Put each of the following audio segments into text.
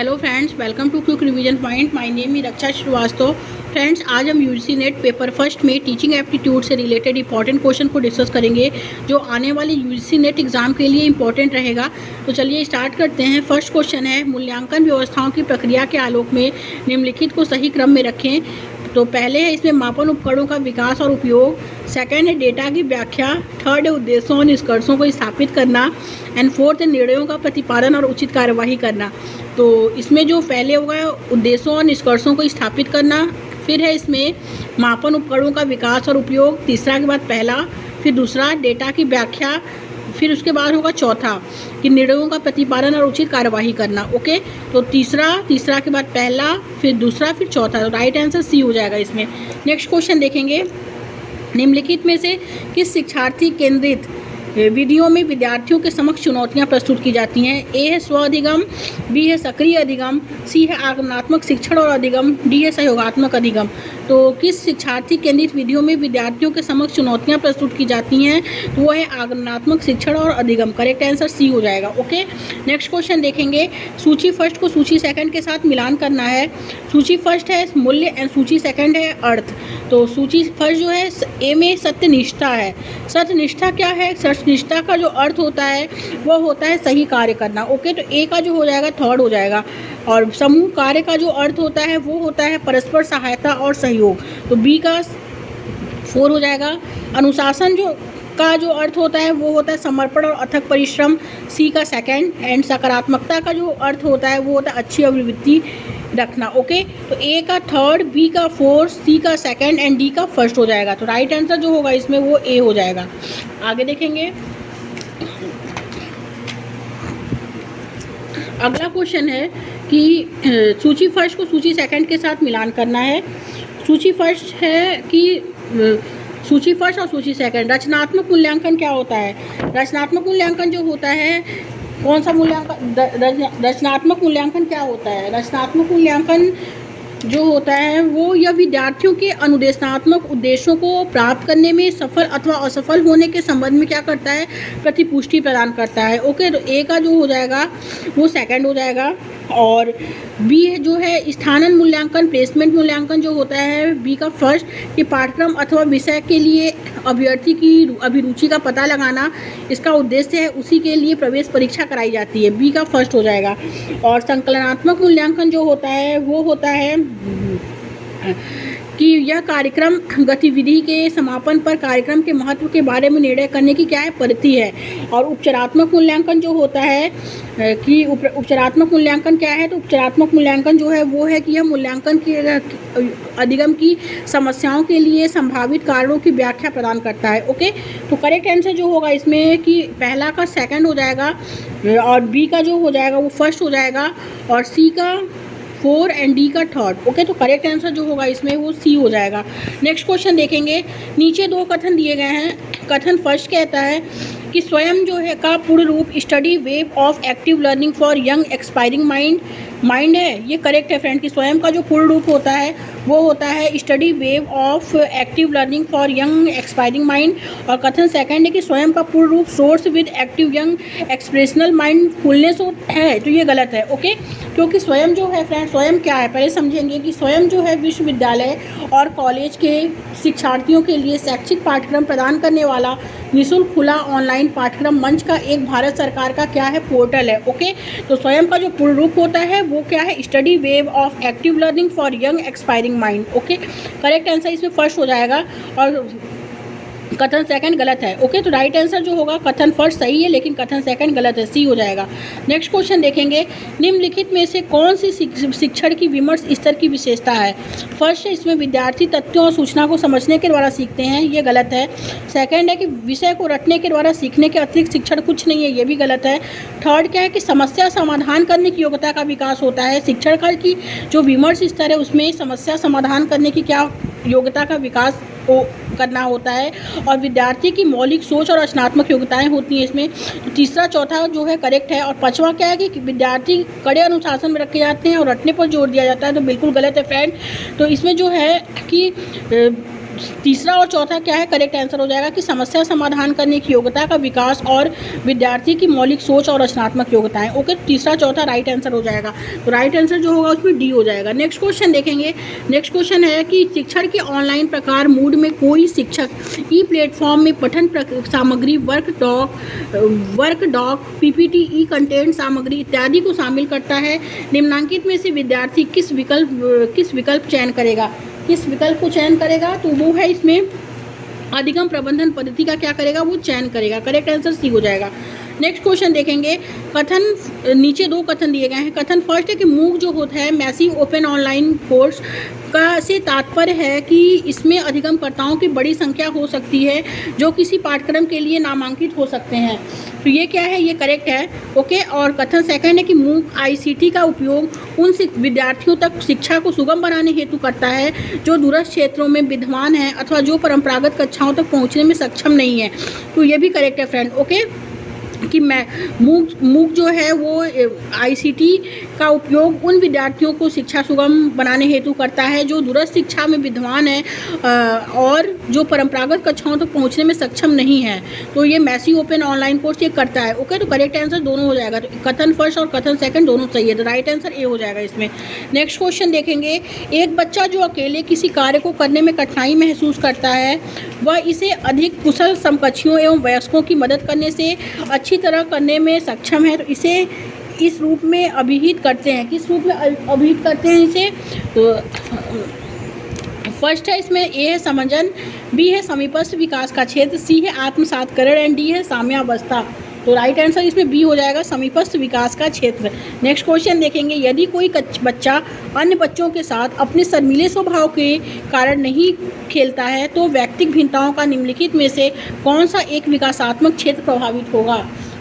Hello friends, welcome to quick revision point. My name is Raksha Shrivastava. Friends, आज हम UGC NET paper first में teaching aptitude से related important question को discuss करेंगे जो आने वाले यूजीसी नेट एग्जाम के लिए इंपॉर्टेंट रहेगा। तो चलिए स्टार्ट करते हैं। फर्स्ट क्वेश्चन है, मूल्यांकन व्यवस्थाओं की प्रक्रिया के आलोक में निम्नलिखित को सही क्रम में रखें। तो पहले है इसमें मापन उपकरणों का विकास और उपयोग, सेकंड है डेटा की व्याख्या, थर्ड है उद्देश्यों और निष्कर्षों को स्थापित करना, एंड फोर्थ है निर्णयों का प्रतिपादन और उचित कार्यवाही करना। तो इसमें जो पहले होगा उद्देश्यों और निष्कर्षों को स्थापित करना, फिर है इसमें मापन उपकरणों का विकास और उपयोग, तीसरा के बाद पहला, फिर दूसरा डेटा की व्याख्या, फिर उसके बाद होगा चौथा कि निर्णयों का प्रतिपादन और उचित कार्यवाही करना। ओके, तो तीसरा के बाद पहला, फिर दूसरा, फिर चौथा। तो राइट आंसर सी हो जाएगा इसमें। नेक्स्ट क्वेश्चन देखेंगे, निम्नलिखित में से किस शिक्षार्थी केंद्रित वीडियो में विद्यार्थियों के समक्ष चुनौतियां प्रस्तुत की जाती हैं? ए है स्व अधिगम, बी है सक्रिय अधिगम, सी है आगमनात्मक शिक्षण और अधिगम, डी है सहयोगात्मक अधिगम। तो किस शिक्षार्थी केंद्रित वीडियो में विद्यार्थियों के समक्ष चुनौतियां प्रस्तुत की जाती हैं? तो वो है आगमनात्मक शिक्षण और अधिगम। करेक्ट आंसर सी हो जाएगा। ओके, नेक्स्ट क्वेश्चन देखेंगे, सूची फर्स्ट को सूची सेकंड के साथ मिलान करना है। सूची फर्स्ट है मूल्य एंड सूची सेकंड है अर्थ। तो सूची फर्स्ट जो है ए में सत्यनिष्ठा है। सत्यनिष्ठा क्या है? सत्यनिष्ठा का जो अर्थ होता है वो होता है सही कार्य करना। ओके, तो ए का जो हो जाएगा थर्ड हो जाएगा। और समूह कार्य का जो अर्थ होता है वो होता है परस्पर सहायता और सहयोग। तो बी का 4 हो जाएगा। अनुशासन का जो अर्थ होता है वो होता है समर्पण और अथक परिश्रम, सी का सेकंड। एंड सकारात्मकता का जो अर्थ होता है वो होता है अच्छी अभिवृत्ति रखना। ओके, तो ए का थर्ड, बी का 4, सी का सेकंड एंड डी का फर्स्ट हो जाएगा। तो राइट आंसर जो होगा इसमें वो ए हो जाएगा। आगे देखेंगे, अगला क्वेश्चन है कि सूची फर्स्ट को सूची सेकंड के साथ मिलान करना है। सूची फर्स्ट है कि सूची फर्स्ट और सूची सेकंड। रचनात्मक मूल्यांकन क्या होता है? रचनात्मक मूल्यांकन जो होता है, कौन सा मूल्यांकन? रचनात्मक मूल्यांकन क्या होता है? रचनात्मक मूल्यांकन जो होता है वो यह विद्यार्थियों के अनुदेशात्मक उद्देश्यों को प्राप्त करने में सफल अथवा असफल होने के संबंध में क्या करता है? प्रतिपुष्टि प्रदान करता है। ओके, तो ए का जो हो जाएगा वो सेकंड हो जाएगा। और बी जो है स्थानन मूल्यांकन, प्लेसमेंट मूल्यांकन जो होता है बी का फर्स्ट, कि पाठ्यक्रम अथवा विषय के लिए अभ्यर्थी की अभिरुचि का पता लगाना इसका उद्देश्य है, उसी के लिए प्रवेश परीक्षा कराई जाती है, बी का फर्स्ट हो जाएगा। और संकलनात्मक मूल्यांकन जो होता है वो होता है कि यह कार्यक्रम गतिविधि के समापन पर कार्यक्रम के महत्व के बारे में निर्णय करने की क्या है? पद्धति है। और उपचारात्मक मूल्यांकन जो होता है कि उपचारात्मक मूल्यांकन क्या है? तो उपचारात्मक मूल्यांकन जो है वो है कि यह मूल्यांकन के अधिगम की समस्याओं के लिए संभावित कारणों की व्याख्या प्रदान करता है। ओके, तो करेक्ट आंसर जो होगा इसमें कि पहला का सेकंड हो जाएगा और बी का जो हो जाएगा वो फर्स्ट हो जाएगा और सी का 4 एंड डी का थर्ड। ओके, तो करेक्ट आंसर जो होगा इसमें वो सी हो जाएगा। नेक्स्ट क्वेश्चन देखेंगे, नीचे 2 कथन दिए गए हैं। कथन फर्स्ट कहता है कि स्वयं जो है का पूर्ण रूप study wave of active learning for young expiring mind है। ये करेक्ट है फ्रेंड, कि स्वयं का जो पूर्ण रूप होता है वो होता है study wave of active learning for young expiring mind. और कथन सेकंड है कि स्वयं का पूर्ण रूप source with active young expressional mind fullness है। तो ये गलत है। ओके, क्योंकि स्वयं जो है फ्रेंड, स्वयं क्या है पहले समझेंगे कि स्वयं जो है विश्वविद्यालय और कॉलेज के शिक्षार्थियों के लिए शैक्षिक पाठ्यक्रम प्रदान करने वाला निःशुल्क खुला ऑनलाइन पाठ्यक्रम मंच का एक भारत सरकार का क्या है? पोर्टल है। ओके, तो स्वयं का जो पूर्ण रूप होता है वो क्या है? Study wave of active learning for young expiring mind. Okay, correct answer इसमें फर्स्ट हो जाएगा और कथन सेकंड गलत है। ओके, तो राइट आंसर जो होगा कथन फर्स्ट सही है लेकिन कथन सेकंड गलत है, सी हो जाएगा। नेक्स्ट क्वेश्चन देखेंगे, निम्नलिखित में से कौन सी शिक्षण की विमर्श स्तर की विशेषता है? फर्स्ट है इसमें विद्यार्थी तथ्यों और सूचना को समझने के द्वारा सीखते हैं, ये गलत है। सेकंड है कि विषय को रटने के द्वारा सीखने के अतिरिक्त शिक्षण कुछ नहीं है, ये भी गलत है। थर्ड क्या है कि समस्या समाधान करने की योग्यता का विकास होता है। शिक्षण का की जो विमर्श स्तर है उसमें समस्या समाधान करने की क्या योग्यता का विकास करना होता है और विद्यार्थी की मौलिक सोच और रचनात्मक योग्यताएं होती हैं इसमें। तो तीसरा चौथा जो है करेक्ट है। और पांचवा क्या है कि विद्यार्थी कड़े अनुशासन में रखे जाते हैं और रटने पर जोर दिया जाता है, तो बिल्कुल गलत है फ्रेंड। तो इसमें जो है कि तीसरा और चौथा क्या है, करेक्ट आंसर हो जाएगा कि समस्या समाधान करने की योग्यता का विकास और विद्यार्थी की मौलिक सोच और रचनात्मक योग्यताएं। ओके, तीसरा चौथा राइट आंसर हो जाएगा। तो राइट आंसर जो होगा उसमें डी हो जाएगा। नेक्स्ट क्वेश्चन देखेंगे। नेक्स्ट क्वेश्चन है कि शिक्षण के ऑनलाइन प्रकार मूड में कोई शिक्षक ई प्लेटफॉर्म में पठन सामग्री, वर्क डॉक, पीपीटी, ई कंटेंट सामग्री इत्यादि को शामिल करता है। निम्नांकित में से विद्यार्थी किस विकल्प चयन करेगा? किस विकल्प को चयन करेगा? तो वो है इसमें अधिगम प्रबंधन पद्धति का क्या करेगा, वो चयन करेगा। करेक्ट आंसर सी हो जाएगा। नेक्स्ट क्वेश्चन देखेंगे। कथन, नीचे दो कथन दिए गए हैं। कथन फर्स्ट है कि मूक जो होता है मैसिव ओपन ऑनलाइन कोर्स का से तात्पर्य है कि इसमें अधिगमकर्ताओं की बड़ी संख्या हो सकती है जो किसी पाठ्यक्रम के लिए नामांकित हो सकते हैं। तो ये क्या है, ये करेक्ट है। ओके, और कथन सेकंड है कि मूक आईसीटी का उपयोग उन विद्यार्थियों तक शिक्षा को सुगम बनाने हेतु करता है जो दूरस्थ क्षेत्रों में विद्यमान है अथवा जो परंपरागत कक्षाओं तक पहुंचने में सक्षम नहीं है। तो ये भी करेक्ट है फ्रेंड। ओके, कि मैं मूक जो है वो आईसीटी का उपयोग उन विद्यार्थियों को शिक्षा सुगम बनाने हेतु करता है जो दूरस्थ शिक्षा में विद्यमान है और जो परंपरागत कक्षाओं तक पहुंचने में सक्षम नहीं है। तो ये मैसी ओपन ऑनलाइन कोर्स ये करता है। ओके, तो करेक्ट आंसर दोनों हो जाएगा। तो कथन फर्स्ट और कथन सेकंड दोनों सही है। तो राइट आंसर ए हो जाएगा इसमें। नेक्स्ट क्वेश्चन देखेंगे। एक बच्चा जो अकेले किसी कार्य को करने में कठिनाई महसूस करता है वह इसे अधिक कुशल समकक्षियों एवं वयस्कों की मदद करने से अच्छी तरह करने में सक्षम है। तो इसे इस रूप में अभिहित करते हैं। किस रूप में अभिहित करते हैं इसे? तो फर्स्ट है इसमें ए है समंजन, बी है समीपस्थ विकास का क्षेत्र, सी है आत्मसातकरण एंड डी है साम्यावस्था। तो राइट आंसर इसमें बी हो जाएगा, समीपस्थ विकास का क्षेत्र। नेक्स्ट क्वेश्चन देखेंगे। यदि कोई बच्चा अन्य बच्चों के साथ अपने शर्मीले स्वभाव के कारण नहीं खेलता है तो व्यक्तिगत भिन्नताओं का निम्नलिखित में से कौन सा एक विकासात्मक क्षेत्र प्रभावित होगा?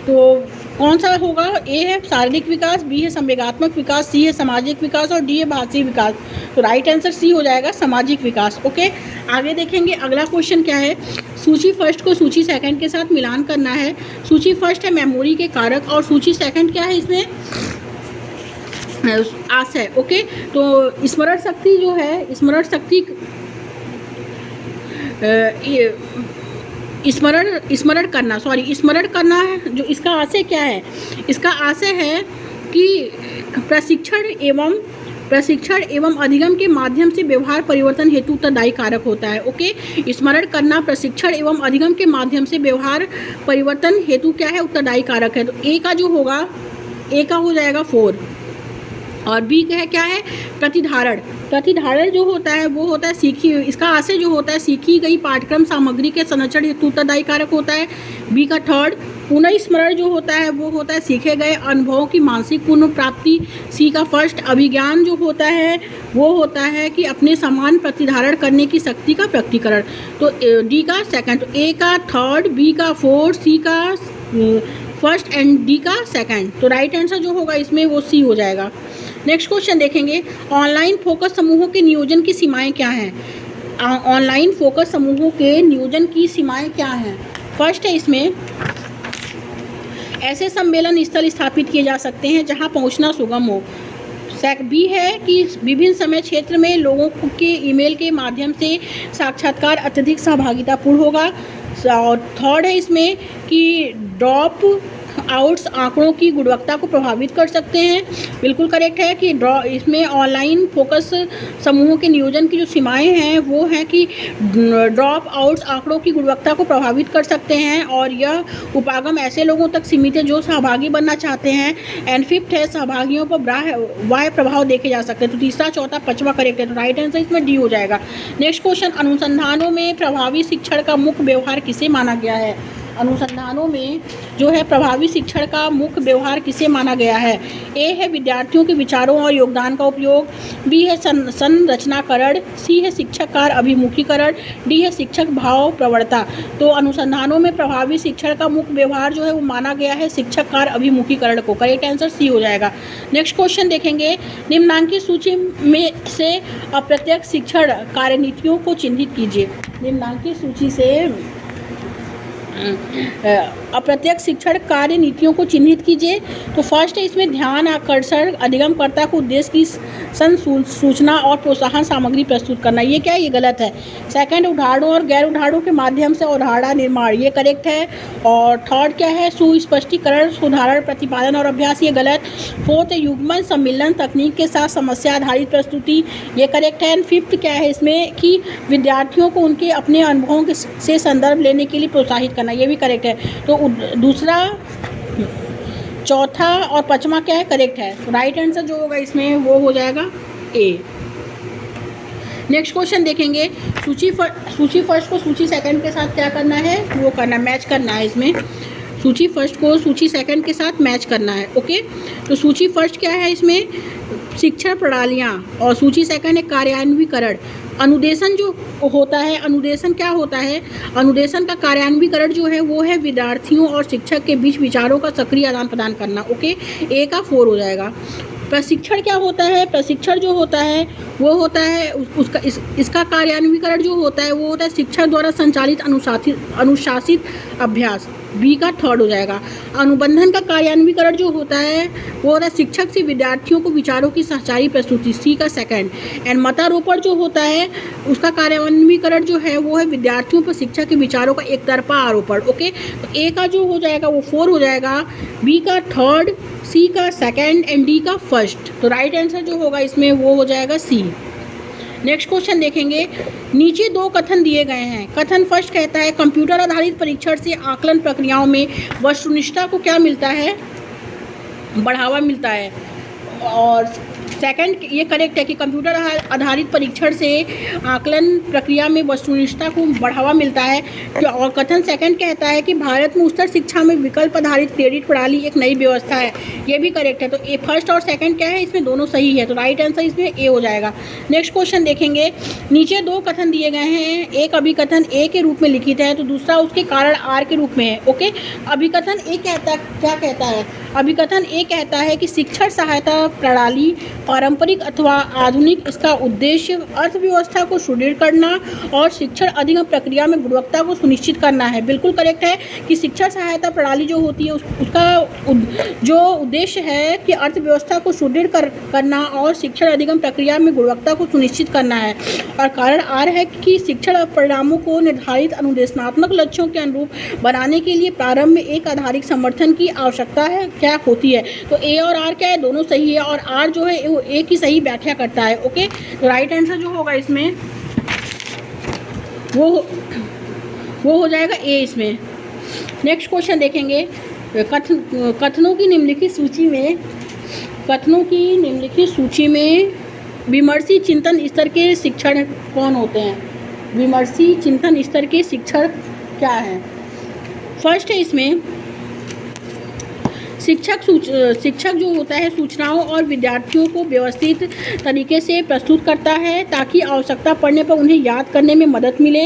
तो कौन सा होगा? ए है शारीरिक विकास, बी है संवेगात्मक विकास, सी है सामाजिक विकास और डी है भाषी विकास। तो राइट आंसर सी हो जाएगा, सामाजिक विकास। ओके, आगे देखेंगे। अगला क्वेश्चन क्या है? सूची फर्स्ट को सूची सेकंड के साथ मिलान करना है। सूची फर्स्ट है मेमोरी के कारक और सूची सेकंड क्या है इसमें? आशय। ओके, तो स्मरण शक्ति जो है, स्मरण शक्ति स्मरण करना है। जो इसका आशय क्या है? इसका आशय है कि प्रशिक्षण एवं अधिगम के माध्यम से व्यवहार परिवर्तन हेतु उत्तरदायी कारक होता है। ओके, स्मरण करना प्रशिक्षण एवं अधिगम के माध्यम से व्यवहार परिवर्तन हेतु क्या है? उत्तरदायी कारक है। तो ए का जो होगा, ए का हो जाएगा 4 और बी का है क्या है? प्रतिधारण। प्रतिधारण जो होता है वो होता है सीखी, इसका आशय जो होता है सीखी गई पाठ्यक्रम सामग्री के संरक्षण हेतु उत्तरदायी कारक होता है। बी का थर्ड पुनः स्मरण जो होता है वो होता है सीखे गए अनुभवों की मानसिक पुनर्प्राप्ति। सी का फर्स्ट अभिज्ञान जो होता है वो होता है कि अपने समान प्रतिधारण करने की शक्ति का प्रकटीकरण। तो डी का सेकंड, तो ए का थर्ड, बी का 4, सी का फर्स्ट एंड डी का सेकंड। तो राइट आंसर जो होगा इसमें वो सी हो जाएगा। नेक्स्ट क्वेश्चन देखेंगे। ऑनलाइन फोकस समूहों के नियोजन की सीमाएं क्या हैं? ऑनलाइन फोकस समूहों के नियोजन की सीमाएं क्या हैं? फर्स्ट है इसमें ऐसे सम्मेलन स्थल स्थापित किए जा सकते हैं जहां पहुंचना सुगम हो। बी है कि विभिन्न समय क्षेत्र में लोगों के ईमेल के माध्यम से साक्षात्कार अत्यधिक सहभागितापूर्ण होगा। और थर्ड है इसमें कि ड्रॉप आउट्स आंकड़ों की गुणवत्ता को प्रभावित कर सकते हैं। बिल्कुल करेक्ट है कि इसमें ऑनलाइन फोकस समूहों के नियोजन की जो सीमाएं हैं वो हैं कि ड्रॉप आउट्स आंकड़ों की गुणवत्ता को प्रभावित कर सकते हैं और यह उपागम ऐसे लोगों तक सीमित है जो सहभागी बनना चाहते हैं। एंड फिफ्थ है सहभागियों पर बाह्य प्रभाव देखे जा सकते हैं। तो तीसरा, चौथा, पांचवा करेक्ट है। तो राइट आंसर इसमें डी हो जाएगा। Next question. अनुसंधानों में प्रभावी शिक्षण का मुख्य व्यवहार किसे माना गया है? अनुसंधानों में जो है प्रभावी शिक्षण का मुख्य व्यवहार किसे माना गया है? ए है विद्यार्थियों के विचारों और योगदान का उपयोग, बी है संरचनाकरण, सी है शिक्षक कार्य अभिमुखीकरण, डी है शिक्षक भाव प्रवणता। तो अनुसंधानों में प्रभावी शिक्षण का मुख्य व्यवहार जो है वो माना गया है शिक्षक कार्य अभिमुखीकरण को। करेक्ट आंसर सी हो जाएगा। नेक्स्ट क्वेश्चन देखेंगे। निम्नांकित सूची में से अप्रत्यक्ष शिक्षण कार्यनीतियों को चिन्हित कीजिए। निम्नांकित सूची से अप्रत्यक्ष शिक्षण कार्य नीतियों को चिन्हित कीजिए। तो फर्स्ट है इसमें ध्यान आकर्षण अधिगमकर्ता को उद्देश्य की सूचना और प्रोत्साहन सामग्री प्रस्तुत करना, ये क्या है, ये गलत है। सेकंड, उदाहरणों और गैर उदाहरणों के माध्यम से अवधारणा निर्माण, ये करेक्ट है। और थर्ड क्या है, सुस्पष्टीकरण उदाहरण प्रतिपादन और अभ्यास, ये गलत। फोर्थ है युग्मन सम्मिलन तकनीक के साथ समस्या आधारित प्रस्तुति, ये करेक्ट है। एंड फिफ्थ क्या है इसमें कि विद्यार्थियों को उनके अपने अनुभवों से संदर्भ लेने के लिए प्रोत्साहित करना, ये भी करेक्ट है। तो दूसरा, चौथा और पांचवा क्या है, करेक्ट है। तो राइट आंसर जो होगा इसमें वो हो जाएगा ए। नेक्स्ट क्वेश्चन देखेंगे, सूची फर्स्ट को सूची सेकंड के साथ क्या करना है, वो करना, मैच करना है। इसमें सूची फर्स्ट को सूची सेकंड के साथ मैच करना है। ओके, तो सूची फर्स्ट क्या है, इसमें शिक्षण प्रणालियाँ, और सूची सेकंड है कार्यान्वीकरण। अनुदेशन जो होता है, अनुदेशन क्या होता है, अनुदेशन का कार्यान्वीकरण जो है वो है विद्यार्थियों और शिक्षक के बीच विचारों का सक्रिय आदान प्रदान करना। ओके, ए का 4 हो जाएगा। प्रशिक्षण क्या होता है, प्रशिक्षण जो होता है वो होता है उसका इसका कार्यान्वीकरण जो होता है वो होता है शिक्षक द्वारा संचालित अनुशासित अभ्यास, बी का 3rd हो जाएगा। अनुबंधन का कार्यान्वीकरण जो होता है वो होता है शिक्षक से विद्यार्थियों को विचारों की सच्चाई प्रस्तुति, सी का 2nd। एंड मतारोपण जो होता है उसका कार्यान्वीकरण जो है वो है विद्यार्थियों पर शिक्षक के विचारों का एक तरफा आरोपण। ओके, तो ए का जो हो जाएगा वो 4 हो जाएगा, बी का 3rd, सी का 2nd एंड डी का 1st। तो राइट आंसर जो होगा इसमें वो हो जाएगा सी। नेक्स्ट क्वेश्चन देखेंगे, नीचे 2 कथन दिए गए हैं। कथन फर्स्ट कहता है कंप्यूटर आधारित परीक्षण से आकलन प्रक्रियाओं में वस्तुनिष्ठता को क्या मिलता है, बढ़ावा मिलता है। और सेकंड ये करेक्ट है कि कंप्यूटर आधारित परीक्षण से आकलन प्रक्रिया में वस्तुनिष्ठता को बढ़ावा मिलता है। और कथन सेकंड कहता है कि भारत में उच्चतर शिक्षा में विकल्प आधारित क्रेडिट प्रणाली एक नई व्यवस्था है, ये भी करेक्ट है। तो ए फर्स्ट और सेकंड क्या है, इसमें दोनों सही है, तो राइट आंसर इसमें ए हो जाएगा। नेक्स्ट क्वेश्चन देखेंगे, नीचे 2 कथन दिए गए हैं, एक अभिकथन ए के रूप में लिखित है तो दूसरा उसके कारण आर के रूप में है। ओके, अभिकथन ए क्या कहता है, अभिकथन ए कहता है कि शिक्षण सहायता प्रणाली पारंपरिक अथवा आधुनिक, इसका उद्देश्य अर्थव्यवस्था को सुदृढ़ करना और शिक्षण अधिगम प्रक्रिया में गुणवत्ता को सुनिश्चित करना है। बिल्कुल करेक्ट है कि शिक्षण सहायता प्रणाली जो होती है उसका जो उद्देश्य है कि अर्थव्यवस्था को सुदृढ़ करना और शिक्षण अधिगम प्रक्रिया में गुणवत्ता को सुनिश्चित करना है। और कारण आर है कि शिक्षण परिणामों को निर्धारित अनुदेशनात्मक लक्ष्यों के अनुरूप बनाने के लिए प्रारंभ में एक आधारिक समर्थन की आवश्यकता है, क्या होती है। तो ए और आर क्या है, दोनों सही है, और आर जो है वो ए की सही व्याख्या करता है। ओके, तो राइट आंसर जो होगा इसमें वो हो जाएगा ए इसमें। नेक्स्ट क्वेश्चन देखेंगे, कथनों की निम्नलिखित सूची में विमर्शी चिंतन स्तर के शिक्षण कौन होते हैं, विमर्शी चिंतन स्तर के शिक्षण क्या है। फर्स्ट है इसमें शिक्षक जो होता है सूचनाओं और विद्यार्थियों को व्यवस्थित तरीके से प्रस्तुत करता है ताकि आवश्यकता पड़ने पर उन्हें याद करने में मदद मिले,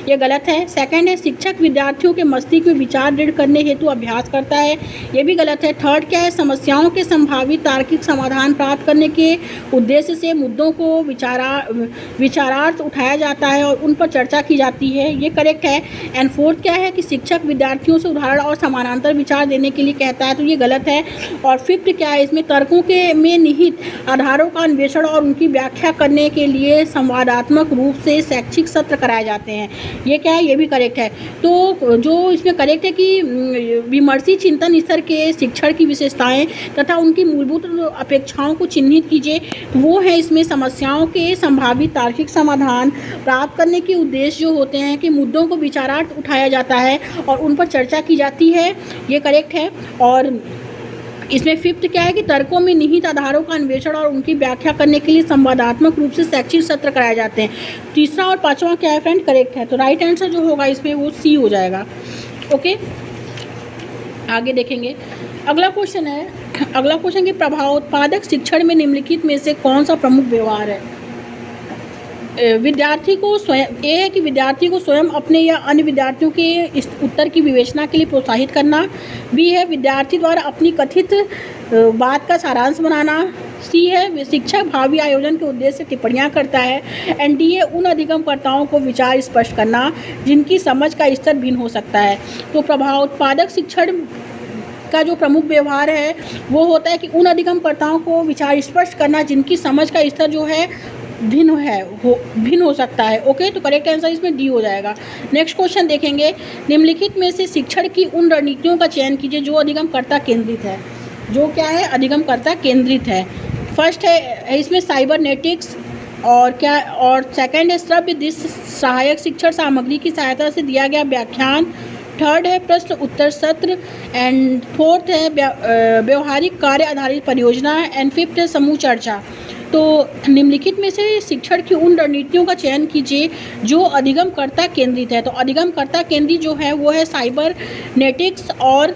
ये गलत है। सेकंड है शिक्षक विद्यार्थियों के मस्तिष्क में विचार दृढ़ करने हेतु अभ्यास करता है, ये भी गलत है। थर्ड क्या है, समस्याओं के संभावित तार्किक समाधान प्राप्त करने के उद्देश्य से मुद्दों को विचारार्थ उठाया जाता है और उन पर चर्चा की जाती है, ये करेक्ट है। एंड फोर्थ क्या है कि शिक्षक विद्यार्थियों से उदाहरण और समानांतर विचार देने के लिए कहता है, तो ये गलत है। और फिफ्थ क्या है, इसमें तर्कों के में निहित आधारों का अन्वेषण और उनकी व्याख्या करने के लिए संवादात्मक रूप से शैक्षिक सत्र कराए जाते हैं, ये क्या है, ये भी करेक्ट है। तो जो इसमें करेक्ट है कि विमर्शी चिंतन स्तर के शिक्षण की विशेषताएं तथा उनकी मूलभूत अपेक्षाओं को चिन्हित कीजिए, वो है इसमें समस्याओं के संभावित तार्किक समाधान प्राप्त करने के उद्देश्य जो होते हैं कि मुद्दों को विचारार्थ उठाया जाता है और उन पर चर्चा की जाती है, ये करेक्ट है। और इसमें फिफ्थ क्या है कि तर्कों में निहित आधारों का अन्वेषण और उनकी व्याख्या करने के लिए संवादात्मक रूप से शैक्षिक सत्र कराए जाते हैं। तीसरा और पांचवा क्या है फ्रेंड, करेक्ट है। तो राइट आंसर जो होगा इसमें वो सी हो जाएगा। ओके, आगे देखेंगे। अगला क्वेश्चन कि प्रभावोत्पादक शिक्षण में निम्नलिखित में से कौन सा प्रमुख व्यवहार है। विद्यार्थी को स्वयं, ए है कि विद्यार्थी को स्वयं अपने या अन्य विद्यार्थियों के इस उत्तर की विवेचना के लिए प्रोत्साहित करना। बी है विद्यार्थी द्वारा अपनी कथित बात का सारांश बनाना। सी है शिक्षक भावी आयोजन के उद्देश्य से टिप्पणियाँ करता है। एंड डी है उन अधिगमकर्ताओं को विचार स्पष्ट करना जिनकी समझ का स्तर भिन्न हो सकता है। तो प्रभाव उत्पादक शिक्षण का जो प्रमुख व्यवहार है वो होता है कि उन अधिगमकर्ताओं को विचार स्पष्ट करना जिनकी समझ का स्तर जो है भिन्न हो सकता है। ओके, तो करेक्ट आंसर इसमें डी हो जाएगा। नेक्स्ट क्वेश्चन देखेंगे, निम्नलिखित में से शिक्षण की उन रणनीतियों का चयन कीजिए जो अधिगमकर्ता केंद्रित है। जो क्या है, अधिगमकर्ता केंद्रित है। फर्स्ट है इसमें साइबरनेटिक्स, और सेकंड है श्रव्य दृश्य सहायक शिक्षण सामग्री की सहायता से दिया गया व्याख्यान। थर्ड है प्रश्न उत्तर सत्र। एंड फोर्थ है व्यवहारिक कार्य आधारित परियोजना। एंड फिफ्थ है समूह चर्चा। तो निम्नलिखित में से शिक्षण की उन रणनीतियों का चयन कीजिए जो अधिगमकर्ता केंद्रित है। तो अधिगमकर्ता केंद्रित जो है वो है साइबरनेटिक्स और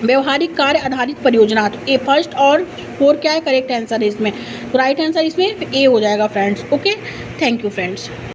व्यवहारिक कार्य आधारित परियोजना। तो ए फर्स्ट और फोर क्या है, करेक्ट आंसर है इसमें। तो राइट आंसर इसमें ए हो जाएगा friends. Okay, thank you friends.